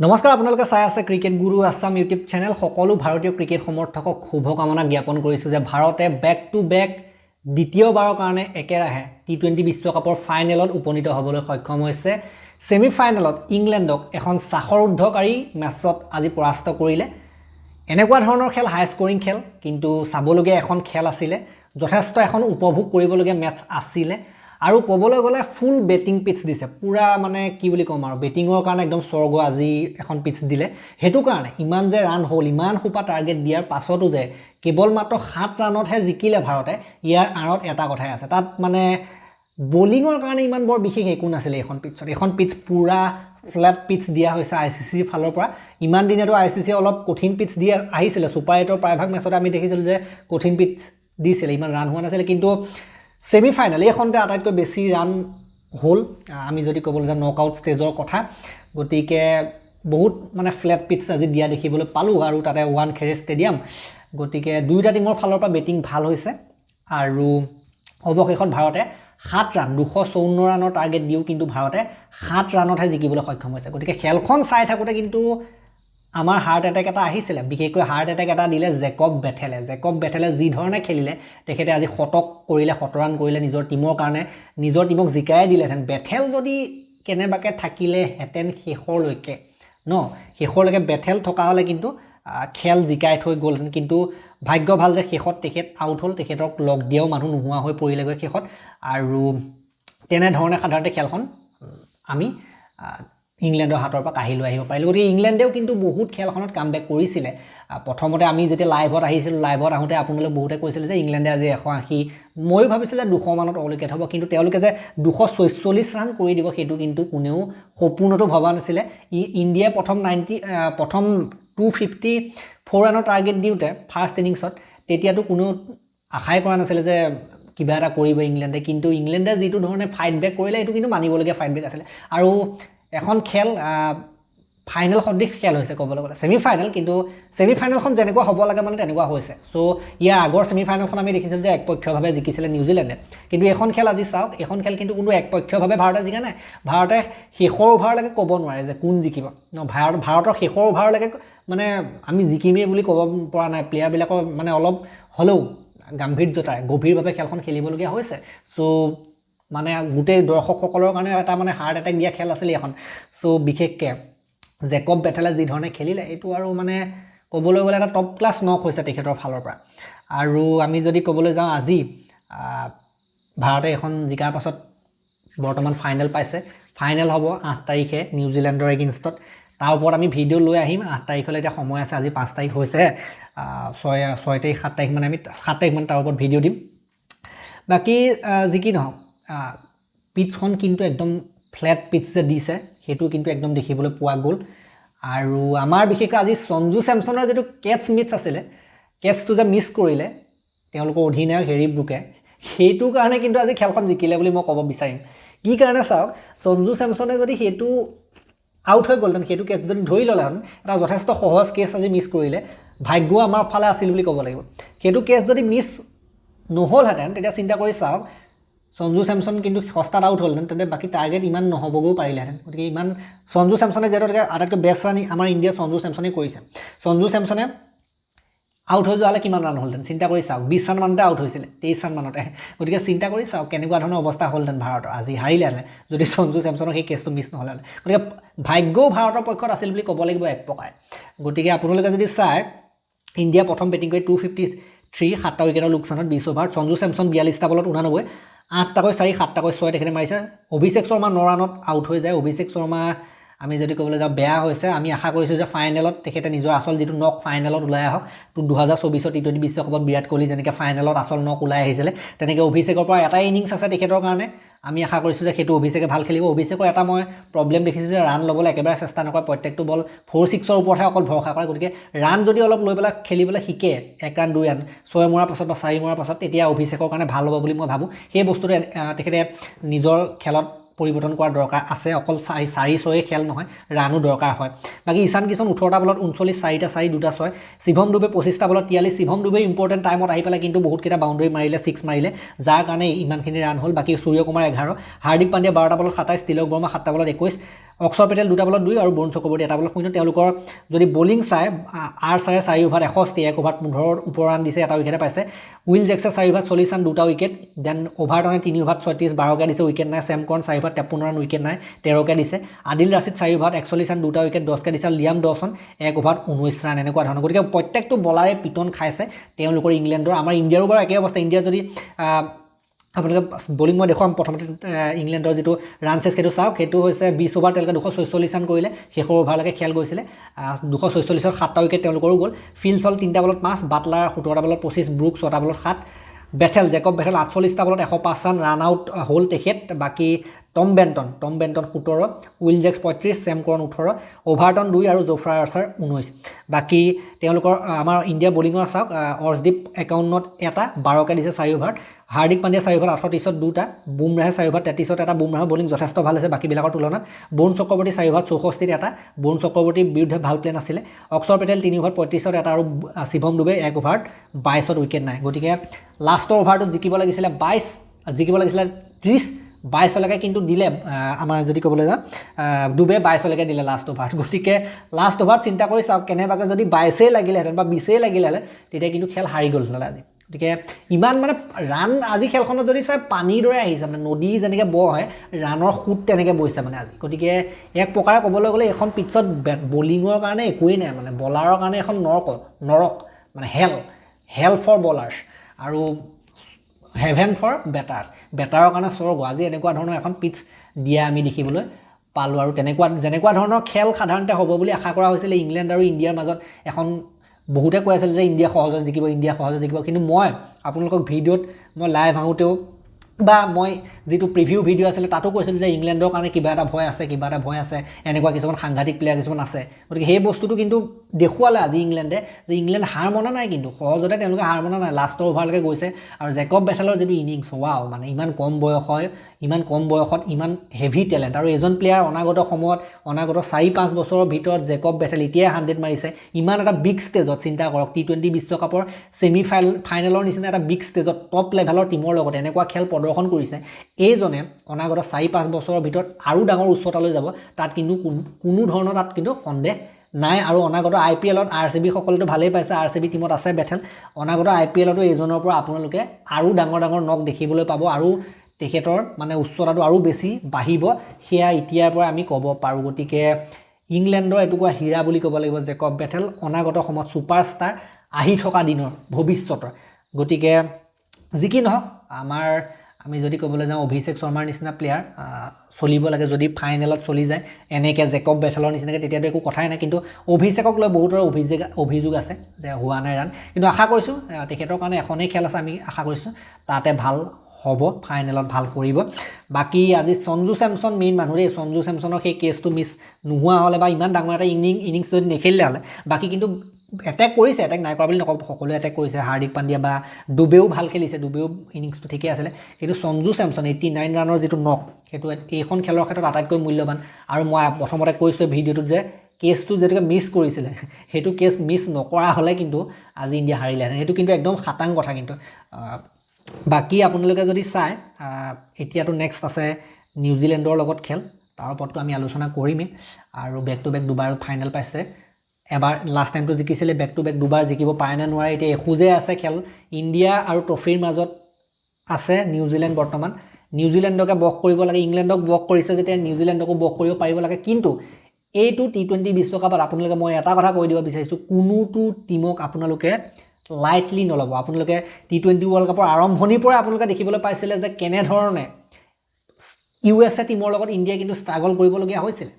নমস্কাৰ আপোনালোকে চাই আছে ক্ৰিকেট গুৰু আছাম ইউটিউব চেনেল সকলো ভাৰতীয় ক্ৰিকেট সমৰ্থকক শুভকামনা জ্ঞাপন কৰিছোঁ যে ভাৰতে বেক টু বেক দ্বিতীয়বাৰৰ কাৰণে একেৰাহে টি20 বিশ্বকাপৰ ফাইনেলত উপনীত হ'বলৈ সক্ষম হৈছে সেমি ফাইনেলত ইংলেণ্ডক এখন সাখৰোদ্ধকাৰী মেচত আজি পৰাস্ত কৰিলে এনেকুৱা ধৰণৰ খেল হাই স্কোৰিং খেল কিন্তু চাবলগীয়া এখন খেল আছিল যথেষ্ট এখন উপভোগ কৰিবলগীয়া মেচ আছিল আৰু ক'বলৈ গ'লে ফুল বেটিং পিচ দিছে পুৰা মানে কি বুলি কম আৰু বেটিংৰ কাৰণে একদম স্বৰ্গ আজি এখন পিচ দিলে হেতু কাৰণে ইমান যে ৰান হ'ল ইমান খুপা টাৰ্গেট দিয়াৰ পাছতো যে কেৱল মাত্ৰ 7 ৰানতহে জিকিলে ভাৰতে ইয়াৰ আঁৰত এটা কথাই আছে তাত মানে বলিঙৰ কাৰণে ইমান বৰ বিশেষ একো নাছিল এখন পিচত এখন পিচ পুৰা ফ্ল্যাট পিচ দিয়া হৈছে আইসিসিৰ ফালৰ পৰা ইমান দিনেতো আইসিসি অলপ কঠিন পিচ দিয়া আহিছিল সুপাৰ 8ৰ প্ৰায়ভাগ মেচতে আমি দেখিছিলোঁ যে কঠিন পিচ দিছিল ইমান ৰান হোৱা নাছিল কিন্তু সেমি ফাইনাল এইখনতে আটাইতকৈ বেছি ৰান হ'ল আমি যদি ক'বলৈ যাম নকআউট ষ্টেজৰ কথা গতিকে বহুত মানে ফ্ল্যাট পিচ আজি দিয়া দেখিবলৈ পালোঁ আৰু তাতে ওৱানখেড়ে ষ্টেডিয়াম গতিকে দুইটা টিমৰ ফালৰ পৰা বেটিং ভাল হৈছে আৰু অৱশেষত ভাৰতে 7 ৰান 254 ৰানৰ টাৰ্গেট দিও কিন্তু ভাৰতে 7 ৰানতহে জিকিবলৈ সক্ষম হৈছে গতিকে খেলখন চাই থাকোতে কিন্তু আমাৰ হাৰ্ট এটেক এটা আহিছিল বিশেষকৈ হাৰ্ট এটেক এটা দিলে জেকব বেথেলে যি ধৰণে খেলিলে তেখেতে আজি শতক কৰিলে 7 ৰান কৰিলে নিজৰ টিমৰ কাৰণে নিজৰ টিমক জিকাই দিলেহেঁতেন বেথেল যদি কেনেবাকে থাকিলে হেতেন শেষৰলৈকে শেষৰলৈকে বেথেল থকা হ'লে কিন্তু খেল জিকাই থৈ গ'লহেঁতেন কিন্তু ভাগ্য ভাল যে শেষত তেখেত আউট হ'ল তেখেতক লগ দিয়াও মানুহ নোহোৱা হৈ পৰিলেগৈ শেষত আৰু তেনেধৰণে সাধাৰণতে খেলখন আমি ইংলেণ্ডৰ হাতৰ পৰা কাঢ়ি লৈ আহিব পাৰিলে গতিকে ইংলেণ্ডেও কিন্তু বহুত খেলখনত কামবেক কৰিছিলে প্ৰথমতে আমি যেতিয়া লাইভত আহিছিল লাইভত আহোঁতে আপোনালোকে বহুতে কৈছিল যে ইংলেণ্ডে আজি 180 মই ভাবিছিল যে 200 মানত অলিকেট হ'ব কিন্তু তেওঁলোকে যে 246 ৰান কৰি দিব সেইটো কিন্তু কোনেও সপোনতো ভবা নাছিলে ইণ্ডিয়াই প্ৰথম 254 ৰানৰ টাৰ্গেট দিওঁতে ফাৰ্ষ্ট ইনিংছত তেতিয়াতো কোনো আশাই কৰা নাছিলে যে কিবা এটা কৰিব ইংলেণ্ডে কিন্তু ইংলেণ্ডে যিটো ধৰণে ফাইট বেক কৰিলে এইটো কিন্তু মানিবলগীয়া ফাইট বেক আছিল আৰু এখন খেল ফাইনেল সদৃশ খেল হৈছে ক'বলৈ গ'লে সেমি ফাইনেল কিন্তু সেমি ফাইনেলখন যেনেকুৱা হ'ব লাগে মানে তেনেকুৱা হৈছে সো ইয়াৰ আগৰ সেমি ফাইনেলখন আমি দেখিছিল যে একপক্ষভাৱে জিকিছিলে নিউজিলেণ্ডে কিন্তু এখন খেল আজি চাওক এখন খেল কিন্তু কোনো একপক্ষভাৱে ভাৰতে জিকা নাই ভাৰতে শেষৰ ওভাৰলৈকে ক'ব নোৱাৰে যে কোন জিকিব ভাৰতৰ শেষৰ ওভাৰলৈকে মানে আমি জিকিমেই বুলি ক'ব পৰা নাই প্লেয়াৰবিলাকৰ মানে অলপ হ'লেও গাম্ভীৰ্যতাৰে গভীৰভাৱে খেলখন খেলিবলগীয়া হৈছে সো মানে গোটেই দৰ্শকসকলৰ কাৰণে এটা মানে হাৰ্ট এটেক দিয়া খেল আছিল এখন সো বিশেষকৈ জেকব বেথেলে যি ধৰণে খেলিলে এইটো আৰু মানে ক'বলৈ গ'লে এটা টপ ক্লাছ নক হৈছে তেখেতৰ ফালৰ পৰা আৰু আমি যদি ক'বলৈ যাওঁ আজি ভাৰতে এখন জিকাৰ পাছত বৰ্তমান ফাইনেল পাইছে ফাইনেল হ'ব 8 তাৰিখে নিউজিলেণ্ডৰ এগেইনষ্টত তাৰ ওপৰত আমি ভিডিঅ' লৈ আহিম 8 তাৰিখলৈ এতিয়া সময় আছে আজি 5 তাৰিখ হৈছে 6 তাৰিখ 7 তাৰিখ মানে আমি 7 তাৰিখ মানে তাৰ ওপৰত ভিডিঅ' দিম বাকি যি কি নহওক পিচখন কিন্তু একদম ফ্ল্যাট পিচ যে দিছে হেতু কিন্তু একদম দেখিবলৈ পোৱা গ'ল আৰু আমাৰ বিশেষকৈ আজি সঞ্জু স্যামসনৰ যেটো কেটচ মিছ আছিল কেটচটো যে মিছ কৰিলে তেওঁলোকৰ অধিনায়ক হেৰি ব্ৰুকে হেতু কাৰণে কিন্তু আজি খেলখন জিকিলে বুলি মই ক'ব বিচাৰিম কি কাৰণে চাওক সঞ্জু স্যামসনে যদি হেতু আউট হৈ গ'লতেন হেতু কেটচ যদি ধৰি ল'লেহেঁতেন এটা যথেষ্ট সহজ কেচ আজি মিছ কৰিলে ভাগ্য আমাৰ ফালে আছিল বুলি ক'ব লাগিব হেতু কেচ যদি মিছ নহ'লহেঁতেন তেতিয়া চিন্তা কৰি চাওক সঞ্জু স্যামসন কিন্তু সস্তাত আউট হ'লহেঁতেন তেন্তে বাকী টাৰ্গেট ইমান নহ'বগৈও পাৰিলেহেঁতেন গতিকে ইমান সঞ্জু স্যামসনে যেনেকৈ আটাইতকৈ বেষ্ট ৰান আমাৰ ইণ্ডিয়া সঞ্জু স্যামসনে কৰিছে সঞ্জু স্যামসনে আউট হৈ যোৱালে কিমান ৰান হ'লহেঁতেন চিন্তা কৰি চাওক 20 ৰান মানতে আউট হৈছিলে 23 ৰান মানতে গতিকে চিন্তা কৰি চাওক কেনেকুৱা ধৰণৰ অৱস্থা হ'লহেঁতেন ভাৰতৰ আজি হাৰিলেহেঁতেন যদি সঞ্জু স্যামসনৰ সেই কেছটো মিছ নহ'লেহেঁতেন গতিকে ভাগ্যও ভাৰতৰ পক্ষত আছিল বুলি ক'ব লাগিব এক প্ৰকাৰে গতিকে আপোনালোকে যদি চাই ইণ্ডিয়া প্ৰথম বেটিং কৰি 253 7টা উইকেটৰ লোকচানত 20 অভাৰ সঞ্জু স্যামসন 42টা বলত 89 8টাকৈ 4 7টাকৈ 6 তেখেতে মাৰিছে অভিষেক শৰ্মা 9 ৰানত আউট হৈ যায় অভিষেক শৰ্মা আমি যদি ক'বলৈ যাওঁ বেয়া হৈছে আমি আশা কৰিছোঁ যে ফাইনেলত তেখেতে নিজৰ আসল যিটো নক ফাইনেলত ওলাই আহক 2024 টি20 বিশ্বকাপত বিৰাট কোহলি যেনেকৈ ফাইনেলত আসল নক ওলাই আহিছিলে তেনেকৈ অভিষেকৰ পৰা এটা ইনিংছ আছে তেখেতৰ কাৰণে আমি আশা কৰিছোঁ যে সেইটো অভিষেকে ভাল খেলিব অভিষেকৰ এটা মই প্ৰব্লেম দেখিছোঁ যে ৰান ল'বলৈ একেবাৰে চেষ্টা নকৰে প্ৰত্যেকটো বল 4-6ৰ ওপৰতহে অকল ভৰসা কৰে গতিকে ৰান যদি অলপ লৈ পেলাই খেলিবলৈ শিকে 1 ৰান 2 ৰান 6 মৰাৰ পাছত বা 4 মৰাৰ পাছত তেতিয়া অভিষেকৰ কাৰণে ভাল হ'ব বুলি মই ভাবোঁ সেই বস্তুটো তেখেতে নিজৰ খেলত পৰিৱৰ্তন কৰাৰ দৰকাৰ আছে অকল 4-6 খেল নহয় ৰানো দৰকাৰ হয় বাকি ঈশান কিষণ 18টা বলত 39 4টা 4 2টা 6 শিৱম দুবে 25টা বলত 43 শিৱম দুবে ইম্পৰ্টেণ্ট টাইমত আহি পেলাই কিন্তু বহুত কেইটা বাউণ্ডাৰী মাৰিলে 6 মাৰিলে যাৰ কাৰণে ইমানখিনি ৰান হ'ল বাকি সূৰ্যকুমাৰ 11 হাৰ্দিক পাণ্ডিয়া 12টা বলত 27 তিলক বৰ্মা 7টা বলত 21 অক্ষৰ পেটেল 2টা বলত 2 আৰু বৰুণ চক্ৰৱৰ্তী 1টা বলত 0 তেওঁলোকৰ যদি বলিং চাই আৰ চাৰে 4 অভাৰ 61 1 অভাৰ 15 ওপৰ ৰান দিছে এটা উইকেটে পাইছে উইল জেকছে 4 অভাৰ 40 ৰান 2টা উইকেট দেন অভাৰটনে 3 অভাৰ 36 12কে দিছে উইকেট নাই চেম কৰন 4 অভাৰ 53 ৰান উইকেট নাই 13কে দিছে আদিল ৰাছিদ 4 অভাৰ 41 ৰান 2টা উইকেট 10কে দিছে লিয়াম ডছন 1 অভাৰ 19 ৰান এনেকুৱা ধৰণৰ গতিকে প্ৰত্যেকটো বলাৰে পিটন খাইছে তেওঁলোকৰ ইংলেণ্ডৰ আমাৰ ইণ্ডিয়াৰো বাৰু একে অৱস্থা ইণ্ডিয়াৰ যদি আপোনালোকে বলিং মই দেখুৱাম প্ৰথমতে ইংলেণ্ডৰ যিটো ৰান চেছ সেইটো চাওক সেইটো হৈছে 20 অভাৰ তেওঁলোকে 246 ৰান কৰিলে শেষৰ অভাৰলৈকে খেল গৈছিলে 246ৰ 7টা উইকেট তেওঁলোকৰো গ'ল ফিল্ডছল 3টা বলত 5 বাটলাৰ 17টা বলত 25 ব্ৰুক 6টা বলত 7 বেথেল জেকব বেথেল 48টা বলত 105 ৰান ৰান আউট হ'ল তেখেত বাকি টম Benton 17 will জেক্স 35 same Karan 18 Overton 2 আৰু জোফ্ৰা আৰ্চাৰ 19 বাকি তেওঁলোকৰ আমাৰ ইণ্ডিয়া বলিঙৰ চাওক অৰ্শদীপ 51ত এটা 12কে দিছে 4 অভাৰ হাৰ্দিক পাণ্ডিয়া 4 অভাৰ 38ত 2টা বুমৰাহে 4 অভাৰ 33ত এটা বুমৰাহৰ বলিং যথেষ্ট ভাল হৈছে বাকিবিলাকৰ তুলনাত বৰুণ চক্ৰৱৰ্তী 4 অভাৰ 64ত এটা বৰুণ চক্ৰৱৰ্তীৰ বিৰুদ্ধে ভাল প্লেন আছিলে অক্ষৰ পেটেল 3 অভাৰ 35ত এটা আৰু শিৱম দুবে 1 অভাৰ 22ত উইকেট নাই গতিকে লাষ্টৰ অভাৰটোত জিকিব লাগিছিলে 22 জিকিব লাগিছিলে 30 22লৈকে কিন্তু দিলে আমাৰ যদি ক'বলৈ যাওঁ দুবে 22লৈকে দিলে লাষ্ট অভাৰ গতিকে লাষ্ট অভাৰ চিন্তা কৰি চাওক কেনেবাকৈ যদি 22 লাগিলেহেঁতেন বা 20 লাগিলেহেঁতেন তেতিয়া কিন্তু খেল হাৰি গ'ল আজি গতিকে ইমান মানে ৰান আজি খেলখনত যদি চাই পানীৰ দৰে আহিছে মানে নদী যেনেকৈ বৈ হয় ৰানৰ সুত তেনেকৈ বৈছে মানে আজি গতিকে এক প্ৰকাৰে ক'বলৈ গ'লে এখন পিটছত বলিঙৰ কাৰণে একোৱেই নাই মানে বলাৰৰ কাৰণে এখন নৰক মানে হেল ফৰ বলাৰ্ছ আৰু হেভেন ফৰ বেটাৰৰ কাৰণে স্বৰ্গ আজি এনেকুৱা ধৰণৰ এখন পিটছ দিয়া আমি দেখিবলৈ পালোঁ আৰু যেনেকুৱা ধৰণৰ খেল সাধাৰণতে হ'ব বুলি আশা কৰা হৈছিলে ইংলেণ্ড আৰু ইণ্ডিয়াৰ মাজত এখন বহুতে কৈ আছিল যে ইণ্ডিয়া সহজে জিকিব কিন্তু মই আপোনালোকক ভিডিঅ'ত মই লাইভ আহোঁতেও বা মই যিটো প্ৰিভিউ ভিডিঅ' আছিলে তাতো কৈছিলোঁ যে ইংলেণ্ডৰ কাৰণে কিবা এটা ভয় আছে এনেকুৱা কিছুমান সাংঘাতিক প্লেয়াৰ কিছুমান আছে গতিকে সেই বস্তুটো কিন্তু দেখুৱালে আজি ইংলেণ্ডে যে ইংলেণ্ড হাৰ মনা নাই কিন্তু সহজতে তেওঁলোকে হাৰ মনা নাই লাষ্টৰ অভাৰলৈকে গৈছে আৰু জেকব বেথেলৰ যিটো ইনিংছ ৱাও মানে ইমান কম বয়সত ইমান হেভি টেলেণ্ট আৰু এজন প্লেয়াৰ অনাগত সময়ত অনাগত 4-5 বছৰৰ ভিতৰত জেকব বেথেল এতিয়াই 100 মাৰিছে ইমান এটা বিগ ষ্টেজত চিন্তা কৰক T20 বিশ্বকাপৰ ফাইনেলৰ নিচিনা এটা বিগ ষ্টেজত টপ লেভেলৰ টিমৰ লগত এনেকুৱা খেল প্ৰদৰ্শন কৰিছে এইজনে অনাগত 4-5 বছৰৰ ভিতৰত আৰু ডাঙৰ উচ্চতালৈ যাব তাত কিন্তু কোনো ধৰণৰ তাত কিন্তু সন্দেহ নাই আৰু অনাগত IPLত RCB সকলোতো ভালেই পাইছে RCB টিমত আছে বেথেল অনাগত IPLতো এইজনৰ পৰা আপোনালোকে আৰু ডাঙৰ নক দেখিবলৈ পাব আৰু তেখেতৰ মানে উচ্চতাটো আৰু বেছি বাঢ়িব সেয়া এতিয়াৰ পৰা আমি ক'ব পাৰোঁ গতিকে ইংলেণ্ডৰ এটুকুৰা হীৰা বুলি ক'ব লাগিব জেকব বেথেল অনাগত সময়ত ছুপাৰষ্টাৰ আহি থকা দিনৰ ভৱিষ্যতৰ গতিকে যি কি নহওক আমি যদি ক'বলৈ যাওঁ অভিষেক শৰ্মাৰ নিচিনা প্লেয়াৰ চলিব লাগে যদি ফাইনেলত চলি যায় এনেকৈ জেকব বেথেলৰ নিচিনাকৈ তেতিয়াতো একো কথাই নাই কিন্তু অভিষেকক লৈ বহুতৰ অভিযোগ আছে যে হোৱা নাই ৰান কিন্তু আশা কৰিছোঁ তেখেতৰ কাৰণে এখনেই খেল আছে আমি আশা কৰিছোঁ তাতে ভাল হ'ব ফাইনেলত ভাল কৰিব বাকি আজি সঞ্জু চেমছন মেইন মানুহ দেই সঞ্জু চেমছনৰ সেই কেছটো মিছ নোহোৱা হ'লে বা ইমান ডাঙৰ এটা ইনিংছ যদি নেখেলিলে হ'লে বাকী কিন্তু এটেক নাই কৰা বুলি নকওঁ সকলোৱে এটেক কৰিছে হাৰ্দিক পাণ্ডিয়া বা ডুবেও ভাল খেলিছে ডুবেও ইনিংছটো ঠিকে আছিলে কিন্তু সঞ্জু চেমছন 89 ৰানৰ যিটো নক সেইটো এইখন খেলৰ ক্ষেত্ৰত আটাইতকৈ মূল্যৱান আৰু মই প্ৰথমতে কৈছোঁ ভিডিঅ'টোত যে কেছটো যেতিয়াকৈ মিছ কৰিছিলে সেইটো কেছ মিছ নকৰা হ'লে কিন্তু আজি ইণ্ডিয়া হাৰিলেহেঁতেন সেইটো কিন্তু একদম খাটাং কথা কিন্তু বাকি আপোনালোকে যদি চাই এতিয়াতো নেক্সট আছে নিউজিলেণ্ডৰ লগত খেল তাৰ ওপৰতো আমি আলোচনা কৰিমেই আৰু বেক টু বেক দুবাৰ ফাইনেল পাইছে এবাৰ লাষ্ট টাইমটো জিকিছিলে বেক টু বেক দুবাৰ জিকিব পাৰে নে নোৱাৰে এতিয়া এখোজে আছে খেল ইণ্ডিয়া আৰু ট্ৰফিৰ মাজত আছে নিউজিলেণ্ড বৰ্তমান নিউজিলেণ্ডকে বশ কৰিব লাগে ইংলেণ্ডক বশ কৰিছে যেতিয়া নিউজিলেণ্ডকো বশ কৰিব পাৰিব লাগে কিন্তু এইটো T20 বিশ্বকাপত আপোনালোকে মই এটা কথা কৈ দিব বিচাৰিছোঁ কোনোটো টিমক আপোনালোকে লাইটলি নল'ব আপোনালোকে T20 ৱৰ্ল্ড কাপৰ আৰম্ভণিৰ পৰা আপোনালোকে দেখিবলৈ পাইছিলে যে কেনেধৰণে USA টিমৰ লগত ইণ্ডিয়া কিন্তু ষ্ট্ৰাগল কৰিবলগীয়া হৈছিল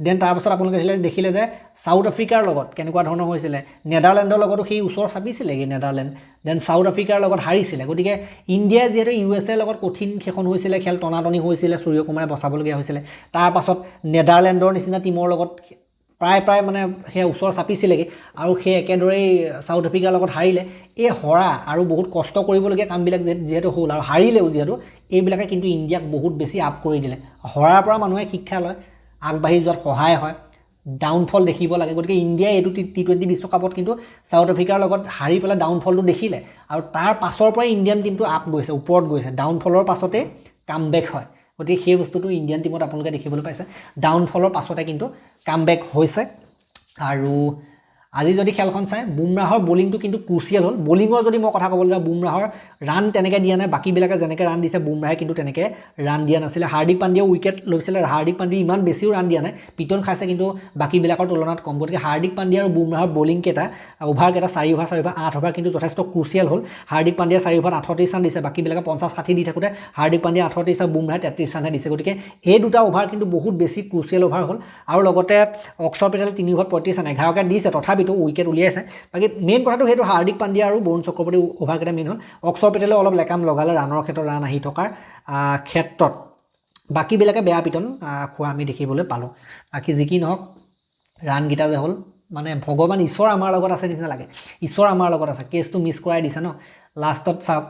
দেন তাৰ পাছত আপোনালোকে দেখিলে যে সাউথ আফ্ৰিকাৰ লগত কেনেকুৱা ধৰণৰ হৈছিলে নেদাৰলেণ্ডৰ লগতো সেই ওচৰ চাপিছিলেগৈ নেদাৰলেণ্ড দেন সাউথ আফ্ৰিকাৰ লগত হাৰিছিলে গতিকে ইণ্ডিয়াই যিহেতু USA লগত কঠিন সেইখন হৈছিলে খেল টনাটনি হৈছিলে সূৰ্যকুমাৰে বচাবলগীয়া হৈছিলে তাৰ পাছত নেদাৰলেণ্ডৰ নিচিনা টিমৰ লগত প্ৰায় মানে সেই ওচৰ চাপিছিলেগৈ আৰু সেই একেদৰেই চাউথ আফ্ৰিকাৰ লগত হাৰিলে এই হৰা আৰু বহুত কষ্ট কৰিবলগীয়া কামবিলাক যিহেতু হ'ল আৰু হাৰিলেও যিহেতু এইবিলাকে কিন্তু ইণ্ডিয়াক বহুত বেছি আপ কৰি দিলে হৰাৰ পৰা মানুহে শিক্ষা লয় আগবাঢ়ি যোৱাত সহায় হয় ডাউনফল দেখিব লাগে গতিকে ইণ্ডিয়াই এইটো T20 বিশ্বকাপত কিন্তু চাউথ আফ্ৰিকাৰ লগত হাৰি পেলাই ডাউনফলটো দেখিলে আৰু তাৰ পাছৰ পৰাই ইণ্ডিয়ান টীমটো আপ গৈছে ওপৰত গৈছে ডাউনফলৰ পাছতে কামবেক হয় গতিকে সেই বস্তুটো ইণ্ডিয়ান টীমত আপোনালোকে দেখিবলৈ পাইছে ডাউনফলৰ পাছতে কিন্তু কামবেক হৈছে আৰু আজি যদি খেলখন চাই বুমৰাহৰ বলিংটো কিন্তু ক্ৰুচিয়েল হ'ল বলিঙৰ যদি মই কথা ক'বলৈ যাওঁ বুমৰাহৰ ৰান তেনেকৈ দিয়া নাই বাকীবিলাকে যেনেকৈ ৰান দিছে বুমৰাহে কিন্তু তেনেকৈ ৰান দিয়া নাছিলে হাৰ্দিক পাণ্ডিয়াও উইকেট লৈছিলে হাৰ্দিক পাণ্ডিয়া ইমান বেছিও ৰান দিয়া নাই পিটন খাইছে কিন্তু বাকীবিলাকৰ তুলনাত কম গতিকে হাৰ্দিক পাণ্ডিয়া আৰু বুমৰাহৰ বলিংকেইটা অভাৰকেইটা 4 অভাৰ 4 অভাৰ 8 অভাৰ কিন্তু যথেষ্ট ক্ৰুচিয়েল হ'ল হাৰ্দিক পাণ্ডিয়া 4 অভাৰ 38 ৰান দিছে বাকীবিলাকে 50-60 দি থাকোঁতে হাৰ্দিক পাণ্ডিয়া 38 আৰু বুমৰাহে 33 ৰানহে দিছে গতিকে এই দুটা অভাৰ কিন্তু বহুত বেছি ক্ৰুচিয়েল অভাৰ হ'ল আৰু লগতে অক্ষৰ পেটেলে 3 অভাৰ 35 ৰান 11কে দিছে তথাপিতো উইকেট উলিয়াইছে বাকী মেইন কথাটো সেইটো হাৰ্দিক পাণ্ডিয়া আৰু বৰুণ চক্ৰৱৰ্তী অভাৰকেইটা মেইন হ'ল অক্ষৰ পেটেলে অলপ লেকাম লগালে ৰানৰ ক্ষেত্ৰত ৰান আহি থকাৰ ক্ষেত্ৰত বাকীবিলাকে বেয়া পিটন খোৱা আমি দেখিবলৈ পালোঁ বাকী যি কি নহওক ৰানকেইটা যে হ'ল মানে ভগৱান ঈশ্বৰ আমাৰ লগত আছে নিচিনা লাগে ঈশ্বৰ আমাৰ লগত আছে কেছটো মিছ কৰাই দিছে ন লাষ্টত চাওক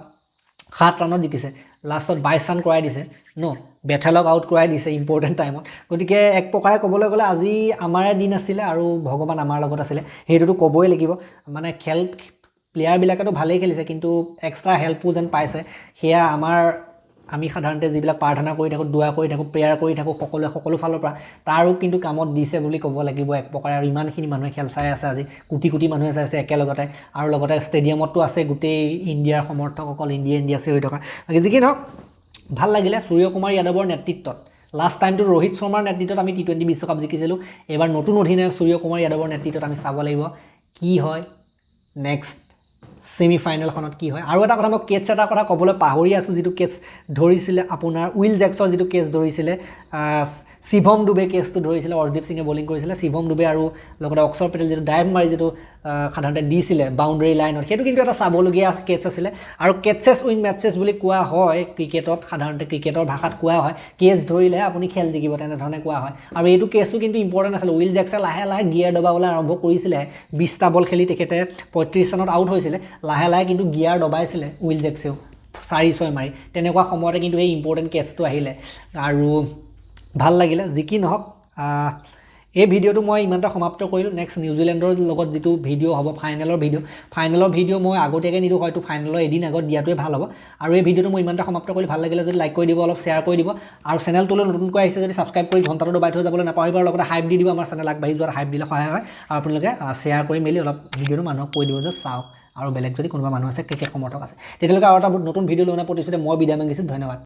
7 ৰানত জিকিছে লাষ্টত 22 ৰান কৰাই দিছে ন বেথেলক আউট কৰাই দিছে ইম্পৰ্টেণ্ট টাইমত গতিকে এক প্ৰকাৰে ক'বলৈ গ'লে আজি আমাৰে দিন আছিলে আৰু ভগৱান আমাৰ লগত আছিলে সেইটোতো ক'বই লাগিব মানে খেল প্লেয়াৰবিলাকেতো ভালেই খেলিছে কিন্তু এক্সট্ৰা হেল্পো যেন পাইছে সেয়া আমি সাধাৰণতে যিবিলাক প্ৰাৰ্থনা কৰি থাকোঁ দোৱা কৰি থাকোঁ প্ৰেয়াৰ কৰি থাকোঁ সকলোৱে সকলো ফালৰ পৰা তাৰো কিন্তু কামত দিছে বুলি ক'ব লাগিব এক প্ৰকাৰে আৰু ইমানখিনি মানুহে খেল চাই আছে আজি কোটি মানুহে চাই আছে একেলগতে আৰু লগতে ষ্টেডিয়ামতো আছে গোটেই ইণ্ডিয়াৰ সমৰ্থকসকল ইণ্ডিয়া চিঞৰি থকা বাকী যি কি নহওক ভাল লাগিলে সূৰ্যকুমাৰ যাদৱৰ নেতৃত্বত লাষ্ট টাইমটো ৰোহিত শৰ্মাৰ নেতৃত্বত আমি T20 বিশ্বকাপ জিকিছিলোঁ এবাৰ নতুন অধিনায়ক সূৰ্যকুমাৰ যাদৱৰ নেতৃত্বত আমি চাব লাগিব কি হয় নেক্সট ছেমিফাইনেলখনত কি হয় আৰু এটা কথা মই কেটছ এটাৰ কথা ক'বলৈ পাহৰি আছোঁ যিটো কেটছ ধৰিছিলে আপোনাৰ উইল জেক্সৰ যিটো কেছ ধৰিছিলে শিৱম ডুবে কেছটো ধৰিছিলে অৰ্শদীপ সিঙে বলিং কৰিছিলে শিৱম ডুবে আৰু লগতে অক্ষৰ পেটেল যিটো ডাইভ মাৰি যিটো সাধাৰণতে দিছিলে বাউণ্ডেৰী লাইনত সেইটো কিন্তু এটা চাবলগীয়া কেটছ আছিলে আৰু কেটছেছ উইন মেটছেছ বুলি কোৱা হয় ক্ৰিকেটত সাধাৰণতে ক্ৰিকেটৰ ভাষাত কোৱা হয় কেছ ধৰিলেহে আপুনি খেল জিকিব তেনেধৰণে কোৱা হয় আৰু এইটো কেছটো কিন্তু ইম্পৰ্টেণ্ট আছিলে উইল জেক্সে লাহে গিয়াৰ দবাবলৈ আৰম্ভ কৰিছিলে 20টা বল খেলি তেখেতে 35 ৰানত আউট হৈছিলে লাহে কিন্তু গিয়াৰ দবাইছিলে উইল জেক্সেও 4-6 মাৰি তেনেকুৱা সময়তে কিন্তু এই ইম্পৰ্টেণ্ট কেছটো আহিলে আৰু ভাল লাগিলে যি কি নহওক এই ভিডিঅ'টো মই ইমানটা সমাপ্ত কৰিলোঁ নেক্সট নিউজিলেণ্ডৰ লগত যিটো ভিডিঅ' হ'ব ফাইনেলৰ ভিডিঅ' মই আগতীয়াকৈ নিদিওঁ হয়তো ফাইনেলৰ এদিন আগত দিয়াটোৱে ভাল হ'ব আৰু এই ভিডিঅ'টো মই ইমানটা সমাপ্ত কৰি ভাল লাগিলে যদি লাইক কৰি দিব অলপ শ্বেয়াৰ কৰি দিব আৰু চেনেলটোলৈ নতুনকৈ আহিছে যদি ছাবস্ক্ৰাইব কৰি ঘণ্টাটো দবাই থৈ যাবলৈ নাপাহৰিব আৰু লগতে হাইপ দি দিব আমাৰ চেনেল আগবাঢ়ি যোৱাত হাইপ দিলে সহায় হয় আৰু আপোনালোকে শ্বেয়াৰ কৰি মেলি অলপ ভিডিঅ'টো মানুহক কৈ দিব যে চাওক আৰু বেলেগ যদি কোনোবা মানুহ আছে ক্ৰিকেট সমৰ্থক আছে তেতিয়ালৈকে আৰু এটা নতুন ভিডিঅ' লৈ অনা প্ৰতিশ্ৰুতি মই বিদায় মাগিছোঁ ধন্যবাদ